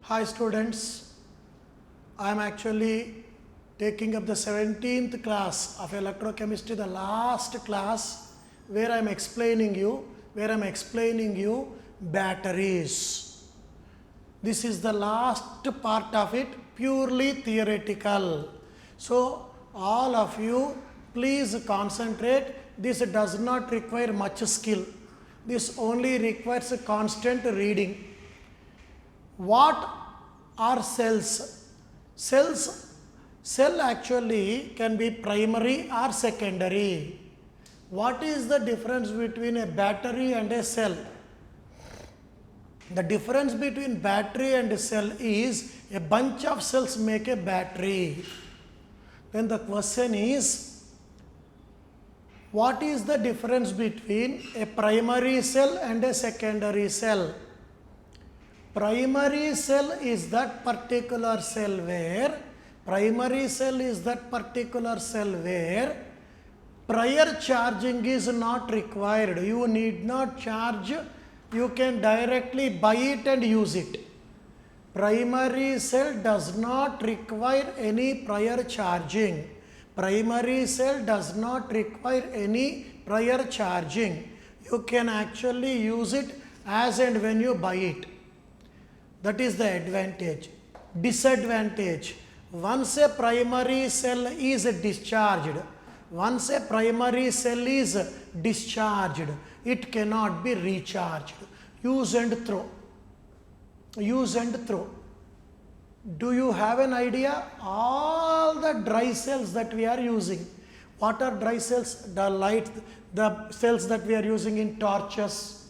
Hi students, I am actually taking up the 17th class of electrochemistry, the last class where I am explaining you batteries. This is the last part of it, purely theoretical. So all of you please concentrate. This does not require much skill. This only requires a constant reading. What are cells? Cell actually can be primary or secondary. What is the difference between a battery and a cell? The difference between battery and a cell is a bunch of cells make a battery. Then the question is, what is the difference between a primary cell and a secondary cell? Primary cell is that particular cell where prior charging is not required. You need not charge, you can directly buy it and use it. Primary cell does not require any prior charging. Primary cell does not require any prior charging. You can actually use it as and when you buy it. That is the advantage. Disadvantage: once a primary cell is discharged, it cannot be recharged. Use and throw. Do you have an idea? All the dry cells that we are using. What are dry cells? The cells that we are using in torches,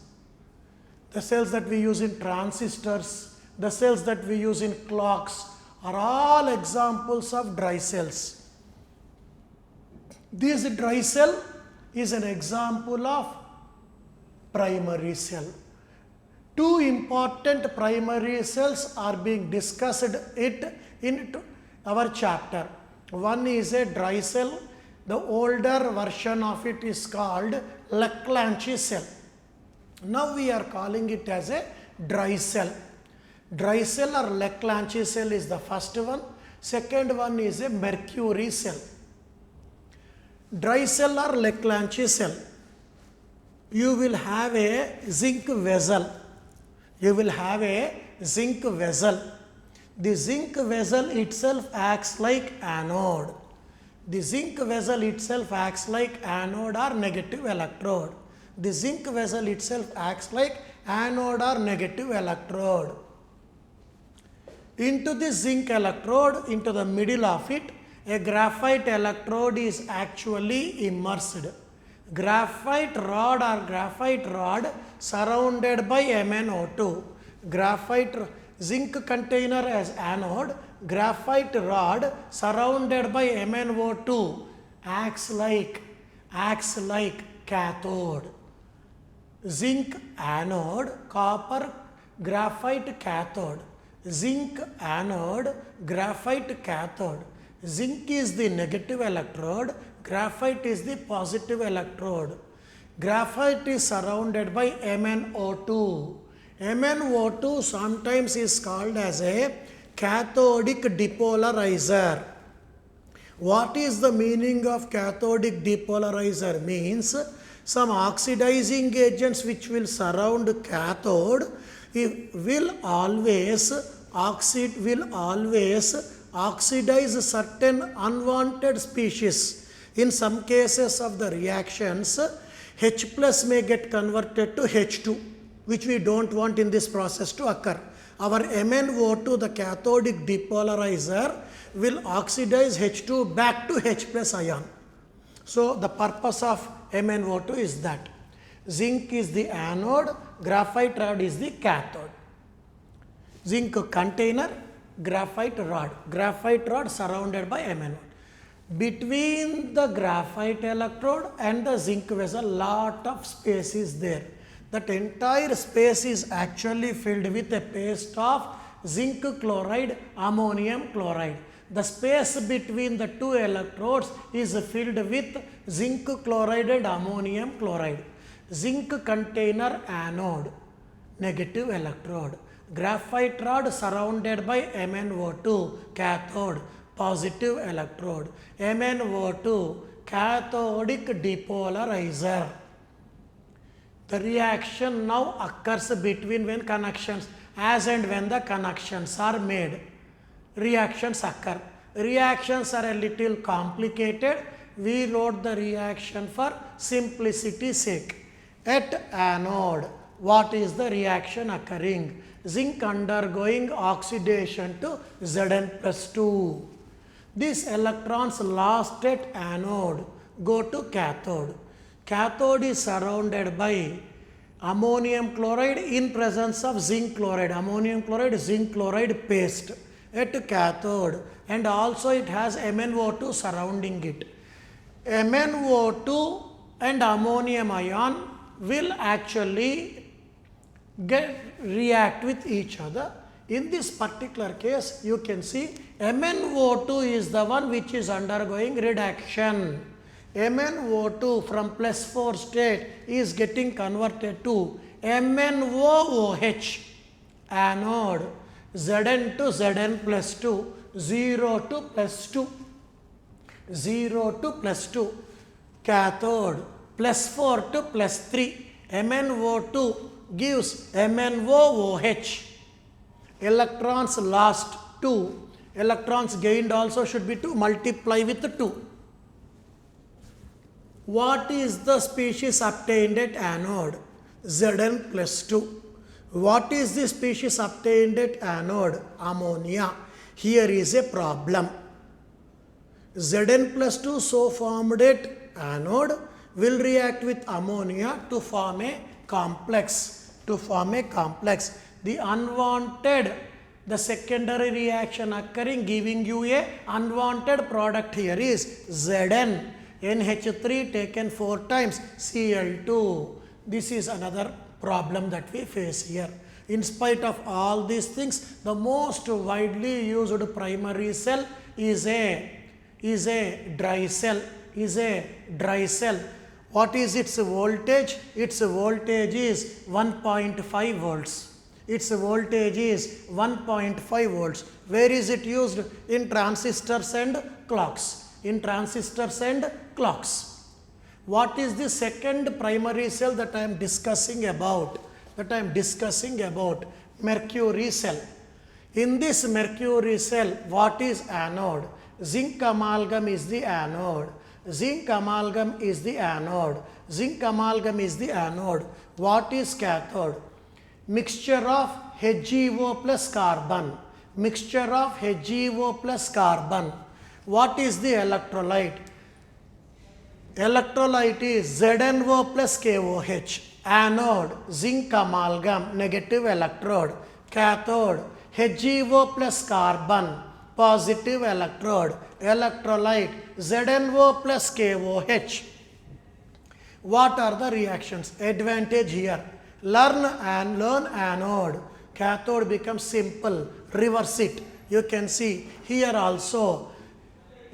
the cells that we use in transistors, the cells that we use in clocks are all examples of dry cells. This dry cell is an example of primary cell. Two important primary cells are being discussed in our chapter. One is a dry cell. The older version of it is called Leclanché cell. Now we are calling it as a dry cell. Dry cell or Leclanché cell is the first one. Second one is a mercury cell. Dry cell or Leclanché cell, you will have a zinc vessel. The zinc vessel itself acts like anode. Or negative electrode. Into this zinc electrode, into the middle of it, a graphite electrode is actually immersed. Graphite rod surrounded by MnO2. Zinc container as anode, graphite rod surrounded by MnO2 acts like cathode. Zinc anode, copper, graphite cathode. Zinc anode, graphite cathode. Zinc is the negative electrode, graphite is the positive electrode. Graphite is surrounded by MnO2. MnO2 sometimes is called as a cathodic depolarizer. What is the meaning of cathodic depolarizer? Means some oxidizing agents which will surround cathode will always oxidize certain unwanted species. In some cases of the reactions, H plus may get converted to H2, which we don't want in this process to occur. Our MnO2, the cathodic depolarizer, will oxidize H2 back to H plus ion. So the purpose of MnO2 is that. Zinc is the anode, graphite rod is the cathode. Zinc container, graphite rod surrounded by MnO2. Between the graphite electrode and the zinc vessel, lot of space is there. That entire space is actually filled with a paste of zinc chloride, ammonium chloride. The space between the two electrodes is filled with zinc chloride and ammonium chloride. Zinc container anode, negative electrode. Graphite rod surrounded by MnO2, cathode, positive electrode. MnO2, cathodic depolarizer. The reaction now occurs between when connections, as and when the connections are made. Reactions occur. Reactions are a little complicated. We wrote the reaction for simplicity's sake. At anode, what is the reaction occurring? Zinc undergoing oxidation to Zn+2. These electrons lost at anode go to cathode. Cathode is surrounded by ammonium chloride in presence of zinc chloride. Ammonium chloride, zinc chloride paste at cathode, and also it has MnO2 surrounding it. MnO2 and ammonium ion will actually react with each other. In this particular case, you can see MnO2 is the one which is undergoing reduction. MnO2 from +4 state is getting converted to MnOOH, anode, Zn to Zn+2, 0 to +2, 0 to +2, cathode, +4 to +3, MnO2 gives MnOOH. Electrons lost 2, electrons gained also should be 2, multiply with 2. What is the species obtained at anode? Zn+2. What is the species obtained at anode? Ammonia. Here is a problem. Zn+2 so formed at anode will react with ammonia to form a complex. The unwanted, the secondary reaction occurring, giving you a unwanted product here is Zn. NH3 taken 4 times Cl2. This is another problem that we face here. In spite of all these things, the most widely used primary cell is a dry cell. What is its voltage? Its voltage is 1.5 volts. Its voltage is 1.5 volts. Where is it used? In transistors and clocks. What is the second primary cell that I am discussing about? Mercury cell. In this mercury cell, what is anode? Zinc amalgam is the anode. What is cathode? Mixture of HgO plus carbon. What is the electrolyte? Electrolyte is ZnO plus KOH. Anode, zinc amalgam, negative electrode. Cathode, HgO plus carbon, positive electrode. Electrolyte, ZnO plus KOH. What are the reactions? Advantage here. Learn anode. Cathode becomes simple. Reverse it. You can see here also.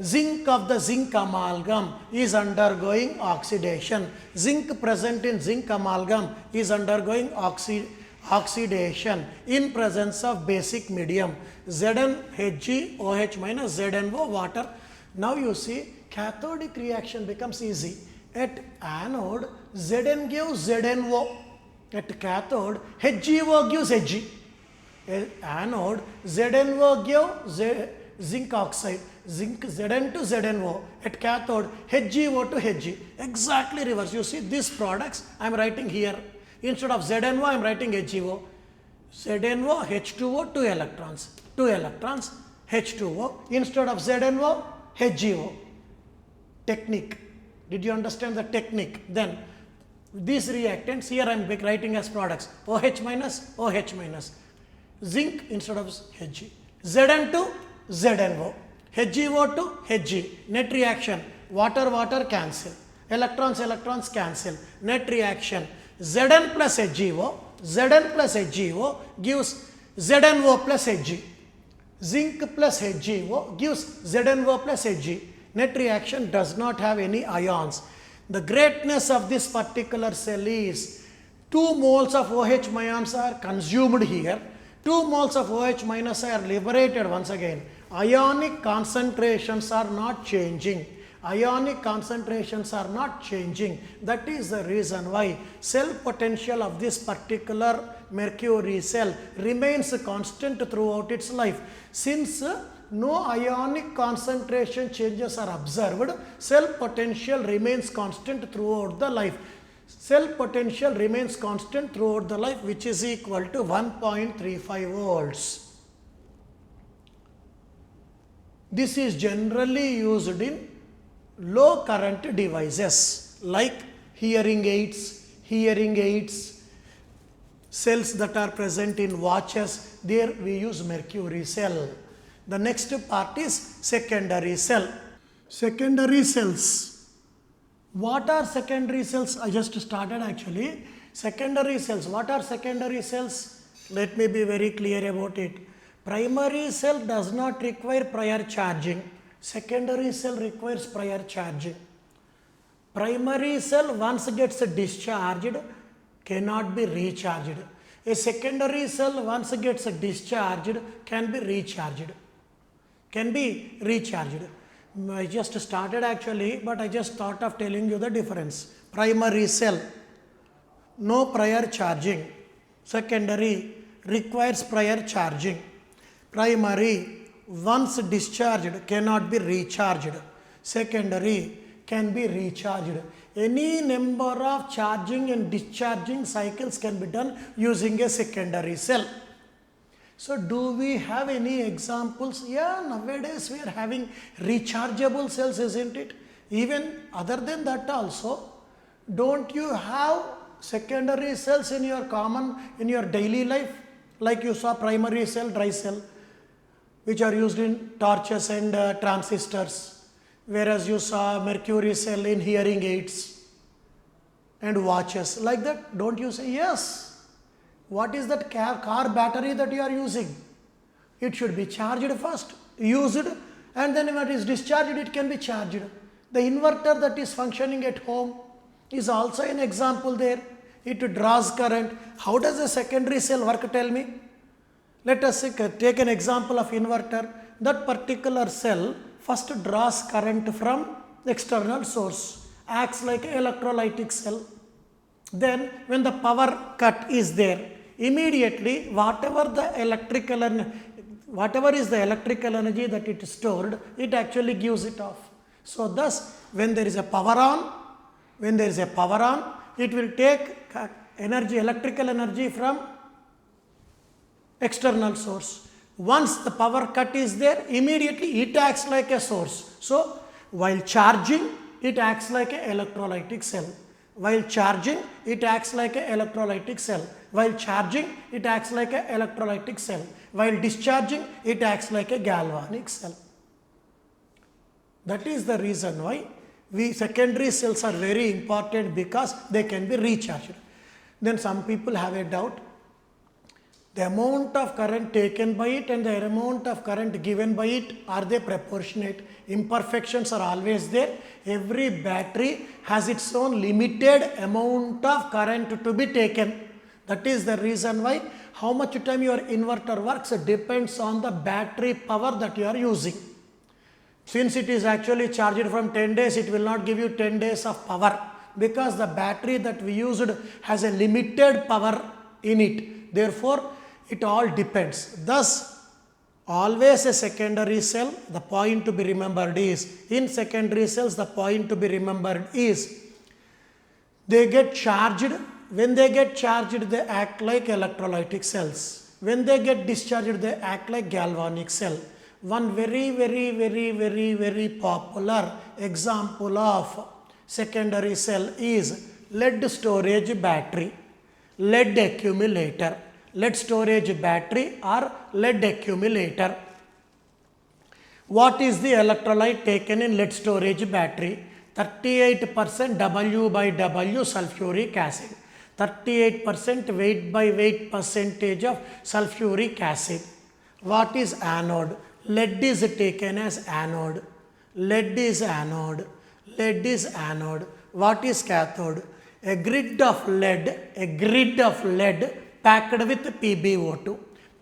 Zinc of the zinc amalgam is undergoing oxidation. Zinc present in zinc amalgam is undergoing oxidation in presence of basic medium. ZnHgOH minus ZnO water. Now you see cathodic reaction becomes easy. At anode, Zn gives ZnO. At cathode, HgO gives Hg. At anode, ZnO gives zinc oxide. Zinc Zn to ZnO. At cathode, HgO to Hg. Exactly reverse. You see these products I am writing here. Instead of ZnO I am writing HgO. ZnO, H2O, 2 electrons. 2 electrons, H2O. Instead of ZnO, HgO. Technique. Did you understand the technique? Then these reactants here I am writing as products. OH minus, OH minus. Zinc instead of Hg. Zn to ZnO. HgO to Hg. Net reaction. Water, water cancel. Electrons, electrons cancel. Net reaction. Zn plus HgO. Zn plus HgO gives ZnO plus Hg. Zinc plus HgO gives ZnO plus Hg. Net reaction does not have any ions. The greatness of this particular cell is 2 moles of OH ions are consumed here. 2 moles of OH minus are liberated once again. Ionic concentrations are not changing. Ionic concentrations are not changing. That is the reason why cell potential of this particular mercury cell remains constant throughout its life. Since no ionic concentration changes are observed, cell potential remains constant throughout the life. Cell potential remains constant throughout the life, which is equal to 1.35 volts. This is generally used in low current devices like hearing aids, cells that are present in watches. There we use mercury cell. The next part is secondary cell. Secondary cells. What are secondary cells? I just started actually. Secondary cells. What are secondary cells? Let me be very clear about it. Primary cell does not require prior charging. Secondary cell requires prior charging. Primary cell once gets discharged cannot be recharged. A secondary cell once gets discharged can be recharged. I just started actually, but I just thought of telling you the difference. Primary cell, no prior charging. Secondary requires prior charging. Primary, once discharged, cannot be recharged. Secondary can be recharged. Any number of charging and discharging cycles can be done using a secondary cell. So, do we have any examples? Yeah, nowadays we are having rechargeable cells, isn't it? Even other than that also, don't you have secondary cells in your daily life? Like you saw primary cell, dry cell, which are used in torches and transistors, whereas you saw mercury cell in hearing aids and watches. Like that, don't you say yes? What is that car battery that you are using? It should be charged first, used, and then when it is discharged, it can be charged. The inverter that is functioning at home is also an example there. It draws current. How does a secondary cell work? Tell me. Let us take an example of inverter. That particular cell first draws current from external source, acts like an electrolytic cell. Then when the power cut is there, immediately whatever is the electrical energy that it stored, it actually gives it off. So thus when there is a power on, it will take electrical energy from external source. Once the power cut is there, immediately it acts like a source. So while charging, it acts like an electrolytic cell. While charging, it acts like an electrolytic cell. While charging, it acts like an electrolytic cell. While discharging, it acts like a galvanic cell. That is the reason why secondary cells are very important, because they can be recharged. Then some people have a doubt. The amount of current taken by it and the amount of current given by it, are they proportionate? Imperfections are always there. Every battery has its own limited amount of current to be taken. That is the reason why how much time your inverter works depends on the battery power that you are using. Since it is actually charged from 10 days, it will not give you 10 days of power, because the battery that we used has a limited power in it. Therefore, it all depends. Thus, always a secondary cell, the point to be remembered is, in secondary cells, the point to be remembered is, they get charged. When they get charged, they act like electrolytic cells. When they get discharged, they act like galvanic cell. One very popular example of secondary cell is lead storage battery, lead accumulator. Lead storage battery or lead accumulator. What is the electrolyte taken in lead storage battery? 38% W by W sulfuric acid. 38% weight by weight percentage of sulfuric acid. What is anode? Lead is taken as anode. Lead is anode. Lead is anode. What is cathode? A grid of lead packed with PbO2.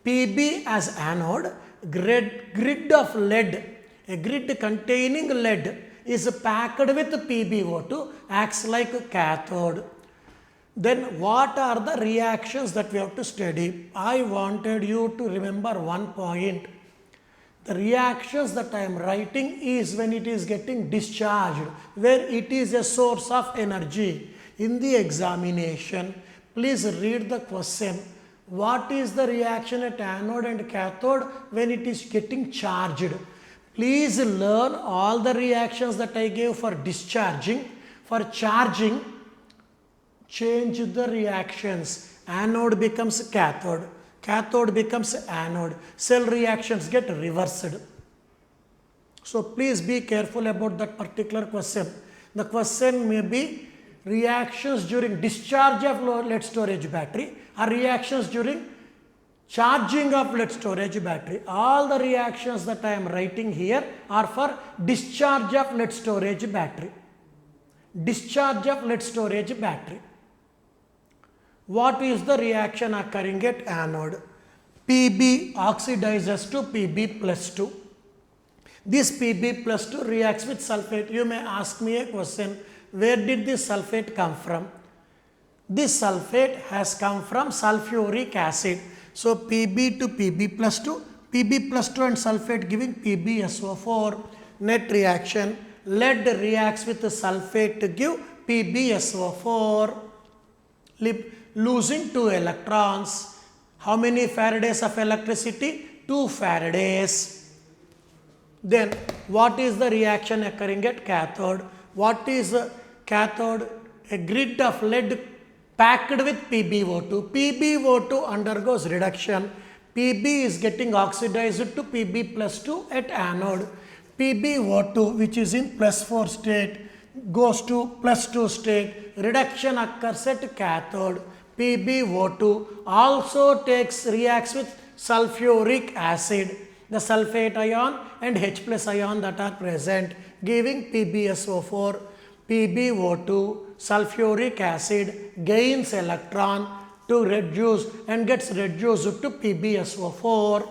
Pb as anode, grid of lead, a grid containing lead is packed with PbO2, acts like cathode. Then what are the reactions that we have to study? I wanted you to remember one point. The reactions that I am writing is when it is getting discharged, where it is a source of energy. In the examination, please read the question. What is the reaction at anode and cathode when it is getting charged? Please learn all the reactions that I gave for discharging. For charging, change the reactions. Anode becomes cathode. Cathode becomes anode. Cell reactions get reversed. So please be careful about that particular question. The question may be reactions during discharge of lead storage battery or reactions during charging of lead storage battery. All the reactions that I am writing here are for discharge of lead storage battery. Discharge of lead storage battery. What is the reaction occurring at anode? Pb oxidizes to Pb plus 2. This Pb plus 2 reacts with sulfate. You may ask me a question, where did this sulfate come from? This sulfate has come from sulfuric acid. So Pb to Pb plus 2, Pb plus 2 and sulfate giving PbSO4. Net reaction, lead reacts with the sulfate to give PbSO4. Losing 2 electrons. How many Faradays of electricity? 2 Faradays. Then what is the reaction occurring at cathode? What is cathode? A grid of lead packed with PbO2. PbO2 undergoes reduction. Pb is getting oxidized to Pb plus 2 at anode. PbO2, which is in plus 4 state, goes to plus 2 state. Reduction occurs at cathode. PbO2 also reacts with sulfuric acid, the sulfate ion and H plus ion that are present, giving PbSO4. PbO2, sulfuric acid, gains electron to reduce and gets reduced to PbSO4.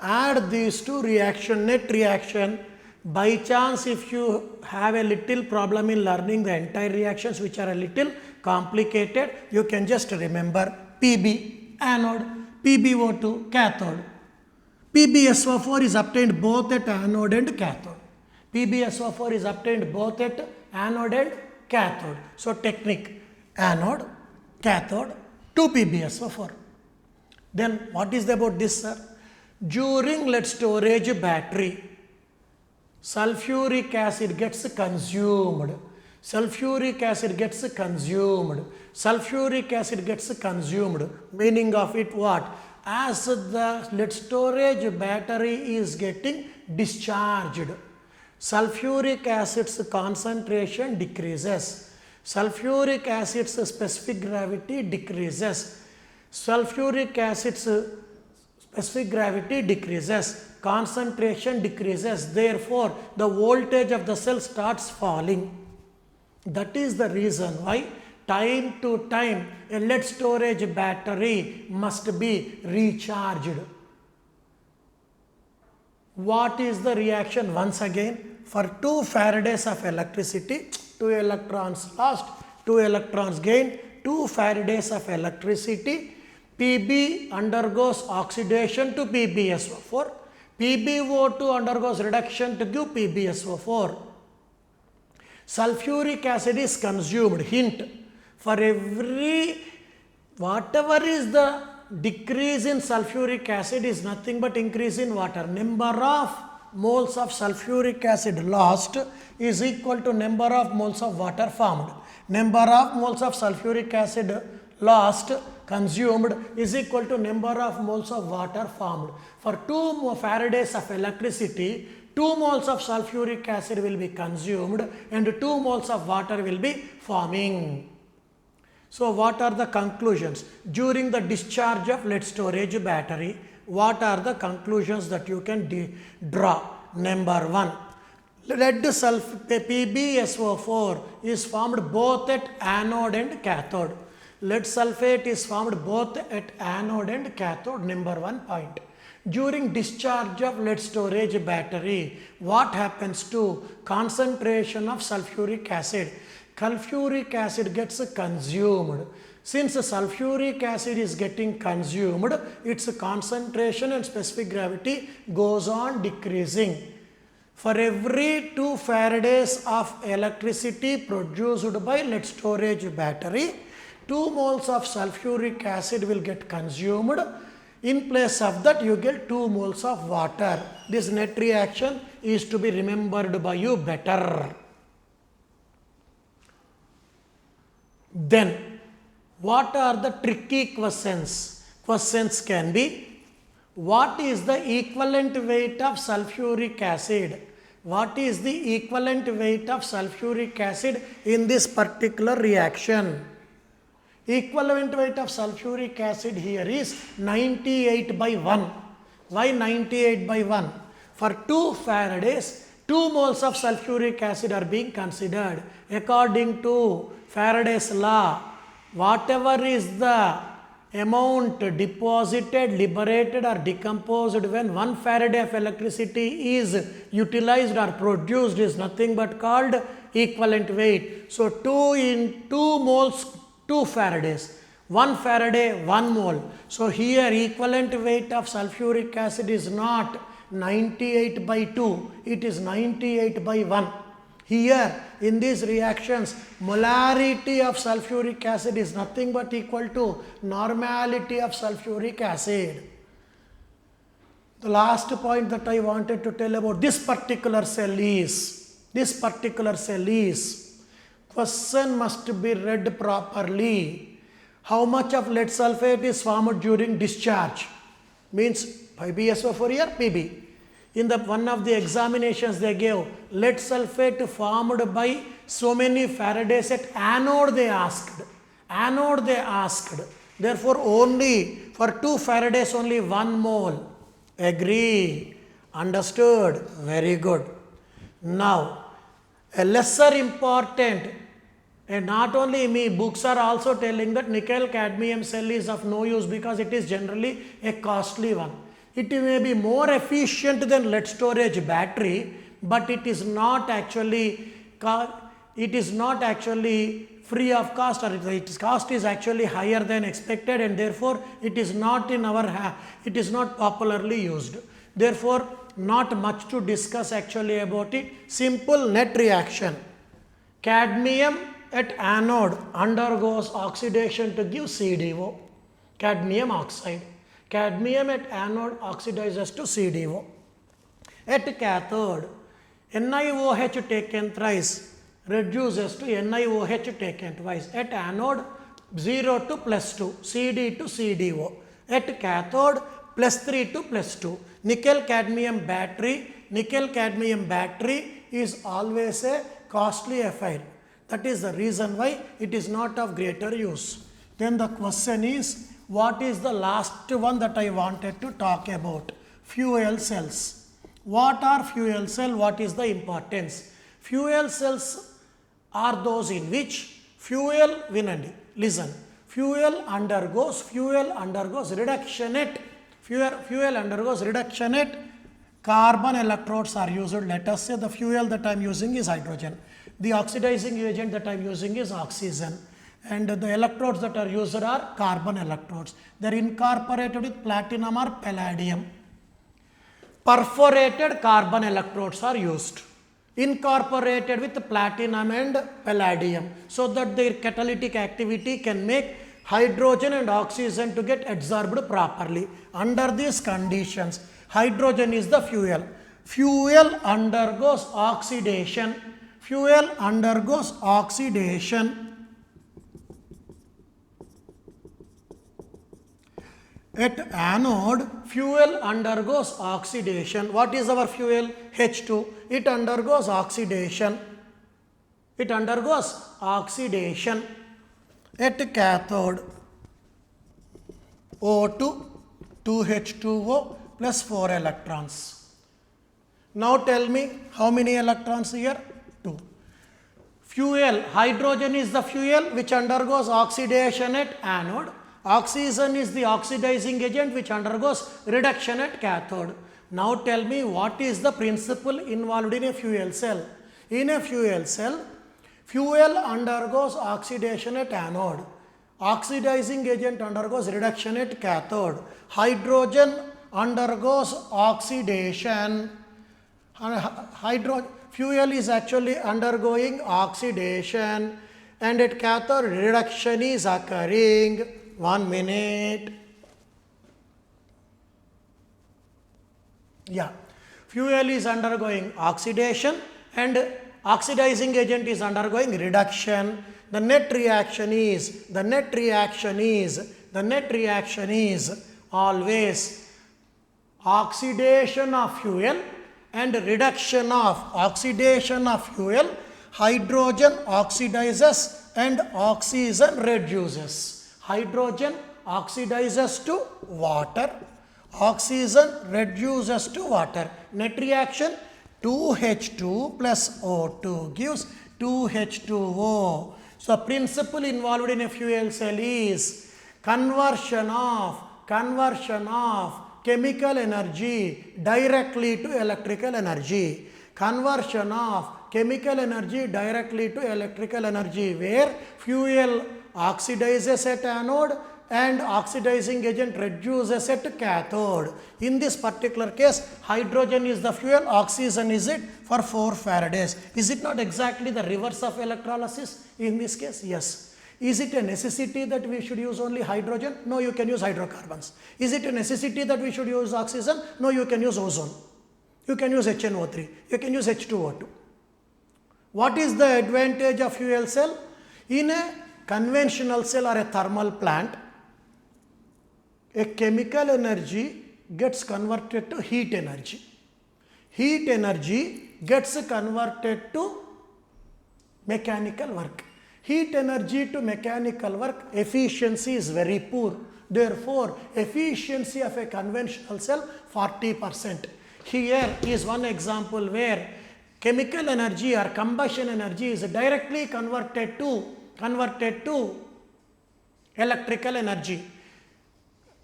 Add these two reaction, net reaction. By chance, if you have a little problem in learning the entire reactions which are a little complicated, you can just remember Pb anode, PbO2 cathode. PbSO4 is obtained both at anode and cathode. PbSO4 is obtained both at anode and cathode. So technique, anode, cathode, 2 PbSO4. Then what is about this, sir? During lead storage battery, sulfuric acid gets consumed. Sulfuric acid gets consumed. Sulfuric acid gets consumed. Meaning of it what? As the lead storage battery is getting discharged, sulfuric acid's concentration decreases. Sulfuric acid's specific gravity decreases. Sulfuric acid's specific gravity decreases. Concentration decreases. Therefore, the voltage of the cell starts falling. That is the reason why time to time a lead storage battery must be recharged. What is the reaction? Once again, for 2 Faradays of electricity, 2 electrons lost, 2 electrons gained, 2 Faradays of electricity, Pb undergoes oxidation to PbSO4, PbO2 undergoes reduction to give PbSO4. Sulfuric acid is consumed. Hint, for every, whatever is the decrease in sulfuric acid is nothing but increase in water. Number of moles of sulfuric acid lost is equal to number of moles of water formed. Number of moles of sulfuric acid lost, consumed, is equal to number of moles of water formed. For 2 Faradays of electricity, 2 moles of sulfuric acid will be consumed and 2 moles of water will be forming. So what are the conclusions? During the discharge of lead storage battery, what are the conclusions that you can draw? Number 1, lead PbSO4 is formed both at anode and cathode. Lead sulfate is formed both at anode and cathode, number 1 point. During discharge of lead storage battery, what happens to concentration of sulfuric acid? Sulfuric acid gets consumed. Since sulfuric acid is getting consumed, its concentration and specific gravity goes on decreasing. For every 2 Faradays of electricity produced by lead storage battery, 2 moles of sulfuric acid will get consumed. In place of that, you get 2 moles of water. This net reaction is to be remembered by you better. Then, what are the tricky questions? Questions can be, what is the equivalent weight of sulfuric acid? What is the equivalent weight of sulfuric acid in this particular reaction? Equivalent weight of sulfuric acid here is 98 by 1. Why 98 by 1? For 2 Faradays, 2 moles of sulfuric acid are being considered. According to Faraday's law, whatever is the amount deposited, liberated or decomposed when 1 Faraday of electricity is utilized or produced is nothing but called equivalent weight. So, 2 moles 2 Faradays, 1 Faraday 1 mole. So, here equivalent weight of sulfuric acid is not 98 by 2, it is 98 by 1. Here in these reactions, molarity of sulfuric acid is nothing but equal to normality of sulfuric acid. The last point that I wanted to tell about this particular cell is, question must be read properly. How much of lead sulfate is formed during discharge? Means PbSO4 here, Pb. In the one of the examinations they gave lead sulfate formed by so many Faradays at anode they asked. Therefore, only for 2 Faradays only 1 mole. Agree? Understood? Very good. Now, a lesser important, and not only me, books are also telling that nickel cadmium cell is of no use because it is generally a costly one. It may be more efficient than lead storage battery, but it is not actually free of cost, or its cost is actually higher than expected, and therefore it is not in our it is not popularly used. Therefore, not much to discuss actually about it. Simple net reaction. Cadmium at anode undergoes oxidation to give CDO, cadmium oxide. Cadmium at anode oxidizes to CDO. At cathode, NiOH taken thrice reduces to NiOH taken twice. At anode, 0 to +2, CD to CDO. At cathode, +3 to +2. Nickel cadmium battery is always a costly affair. That is the reason why it is not of greater use. Then the question is, what is the last one that I wanted to talk about? Fuel cells. What are fuel cells? What is the importance? Fuel cells are those in which fuel undergoes reduction at carbon electrodes are used. Let us say the fuel that I am using is hydrogen. The oxidizing agent that I am using is oxygen. And the electrodes that are used are carbon electrodes. They are incorporated with platinum or palladium. Perforated carbon electrodes are used, incorporated with platinum and palladium, so that their catalytic activity can make hydrogen and oxygen to get adsorbed properly. Under these conditions, hydrogen is the fuel. Fuel undergoes oxidation. At anode, fuel undergoes oxidation. What is our fuel? H2. It undergoes oxidation. At cathode, O2, 2H2O plus 4 electrons. Now tell me how many electrons here? 2. Fuel, hydrogen is the fuel which undergoes oxidation at anode. Oxygen is the oxidizing agent which undergoes reduction at cathode. Now tell me, what is the principle involved in a fuel cell? In a fuel cell, fuel undergoes oxidation at anode. Oxidizing agent undergoes reduction at cathode. Hydrogen undergoes oxidation. Fuel is actually undergoing oxidation, and at cathode reduction is occurring. 1 minute. Yeah, fuel is undergoing oxidation and oxidizing agent is undergoing reduction. The net reaction is always oxidation of fuel and reduction of fuel. Hydrogen oxidizes and oxygen reduces. Hydrogen oxidizes to water, oxygen reduces to water. Net reaction 2H2 plus O2 gives 2H2O. So, principle involved in a fuel cell is conversion of chemical energy directly to electrical energy. Conversion of chemical energy directly to electrical energy, where fuel oxidizes at anode and oxidizing agent reduces at cathode. In this particular case, hydrogen is the fuel, oxygen is it for 4 Faradays. Is it not exactly the reverse of electrolysis in this case? Yes. Is it a necessity that we should use only hydrogen? No, you can use hydrocarbons. Is it a necessity that we should use oxygen? No, you can use ozone. You can use HNO3. You can use H2O2. What is the advantage of fuel cell? In a conventional cell or a thermal plant, a chemical energy gets converted to heat energy. Heat energy gets converted to mechanical work. Heat energy to mechanical work, efficiency is very poor. Therefore, efficiency of a conventional cell 40%. Here is one example where chemical energy or combustion energy is directly converted to electrical energy.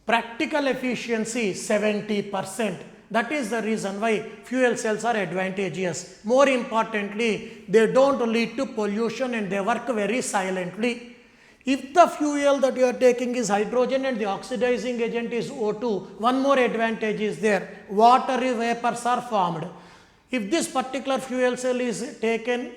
Practical efficiency 70%. That is the reason why fuel cells are advantageous. More importantly, they don't lead to pollution and they work very silently. If the fuel that you are taking is hydrogen and the oxidizing agent is O2, one more advantage is there. Watery vapors are formed. If this particular fuel cell is taken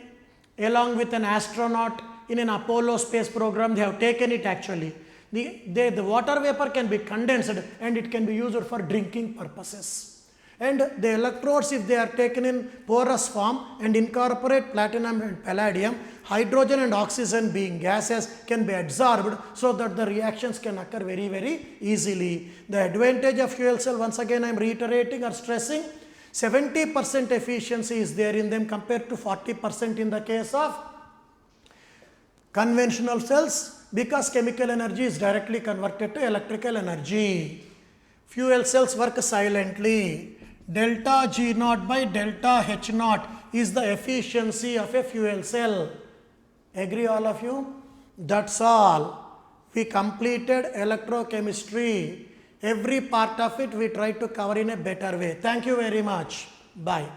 along with an astronaut in an Apollo space program, they have taken it actually. The water vapor can be condensed and it can be used for drinking purposes. And the electrodes, if they are taken in porous form and incorporate platinum and palladium, hydrogen and oxygen being gases can be absorbed so that the reactions can occur very, very easily. The advantage of fuel cell, once again I am reiterating or stressing, 70% efficiency is there in them compared to 40% in the case of conventional cells, because chemical energy is directly converted to electrical energy. Fuel cells work silently. Delta G naught by delta H naught is the efficiency of a fuel cell. Agree all of you? That's all. We completed electrochemistry. Every part of it we try to cover in a better way. Thank you very much. Bye.